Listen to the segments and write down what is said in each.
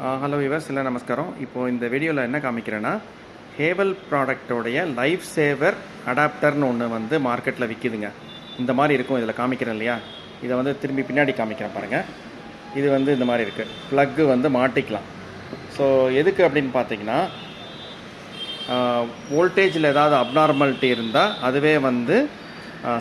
Hello viewers, இல்லை நமஸ்காரம். இப்போது இந்த வீடியோவில் என்ன காமிக்கிறேன்னா, ஹேவல் ப்ராடக்டோடைய லைஃப் சேவர் அடாப்டர்னு ஒன்று வந்து மார்க்கெட்டில் விற்கிதுங்க. இந்த மாதிரி இருக்கும். இதில் காமிக்கிறேன் இல்லையா, இதை வந்து திரும்பி பின்னாடி காமிக்கிறேன் பாருங்கள். இது வந்து இந்த மாதிரி இருக்குது. ப்ளக்கு வந்து மாட்டிக்கலாம். ஸோ எதுக்கு அப்படின்னு பார்த்தீங்கன்னா, வோல்டேஜில் ஏதாவது அப்நார்மாலிட்டி இருந்தால் அதுவே வந்து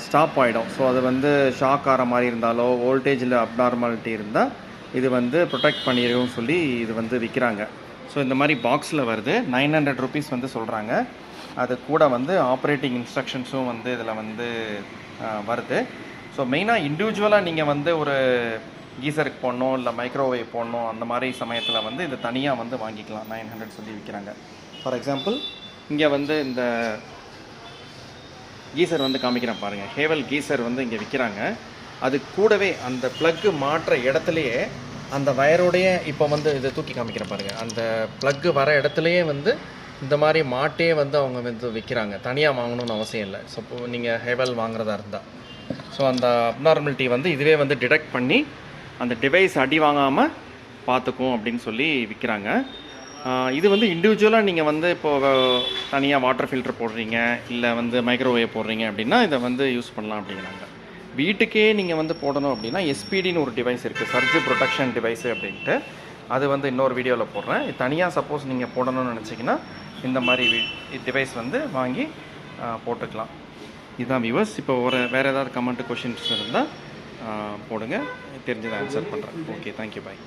ஸ்டாப் ஆகிடும். ஸோ அது வந்து ஷாக் ஆகிற மாதிரி இருந்தாலோ, வோல்டேஜில் அப்நார்மாலிட்டி இருந்தால் இது வந்து ப்ரொடெக்ட் பண்ணிடுன்னு சொல்லி இது வந்து விற்கிறாங்க. ஸோ இந்த மாதிரி பாக்ஸில் வருது. 900 ருபீஸ் வந்து சொல்கிறாங்க. அது கூட வந்து ஆப்ரேட்டிங் இன்ஸ்ட்ரக்ஷன்ஸும் வந்து இதில் வந்து வருது. ஸோ மெயினாக இண்டிவிஜுவலாக நீங்கள் வந்து ஒரு கீசருக்கு போடணும், இல்லை மைக்ரோவேவ் போடணும், அந்த மாதிரி சமயத்தில் வந்து இது தனியாக வந்து வாங்கிக்கலாம். 900 சொல்லி விற்கிறாங்க. ஃபார் எக்ஸாம்பிள் இங்கே வந்து இந்த கீசர் வந்து காமிக்கிறேன் பாருங்கள். ஹேவல் கீசர் வந்து இங்கே விற்கிறாங்க. அது கூடவே அந்த ப்ளக்கு மாற்ற இடத்துலையே அந்த வயரோடைய இப்போ வந்து இதை தூக்கி காமிக்கிறேன் பாருங்கள். அந்த ப்ளக்கு வர இடத்துலையே வந்து இந்த மாதிரி மாட்டே வந்து அவங்க வந்து விற்கிறாங்க. தனியாக வாங்கணும்னு அவசியம் இல்லை. ஸோ நீங்கள் ஹேவல் வாங்குறதா இருந்தால் ஸோ அந்த அப்நார்மாலிட்டி வந்து இதுவே வந்து டிடெக்ட் பண்ணி அந்த டிவைஸ் அடி வாங்காமல் பார்த்துக்கும் அப்படின்னு சொல்லி விற்கிறாங்க. இது வந்து இண்டிவிஜுவலாக நீங்கள் வந்து இப்போது தனியாக வாட்டர் ஃபில்டர் போடுறீங்க, இல்லை வந்து மைக்ரோவேவ் போடுறீங்க அப்படின்னா இதை வந்து யூஸ் பண்ணலாம் அப்படிங்கிறாங்க. வீட்டுக்கே நீங்கள் வந்து போடணும் அப்படின்னா எஸ்பிடின்னு ஒரு டிவைஸ் இருக்குது, சர்ஜ் ப்ரொடெக்ஷன் டிவைஸு அப்படின்ட்டு. அது வந்து இன்னொரு வீடியோவில் போடுறேன். தனியாக சப்போஸ் நீங்கள் போடணும்னு நினச்சிங்கன்னா இந்த மாதிரி டிவைஸ் வந்து வாங்கி போட்டுக்கலாம். இதுதான் வியூவர்ஸ். இப்போ வேறு ஏதாவது கமெண்ட் கொஷின்ஸ் இருந்தால் போடுங்க, தெரிஞ்சதை ஆன்சர் பண்ணுறேன். ஓகே, தேங்க்யூ, பாய்.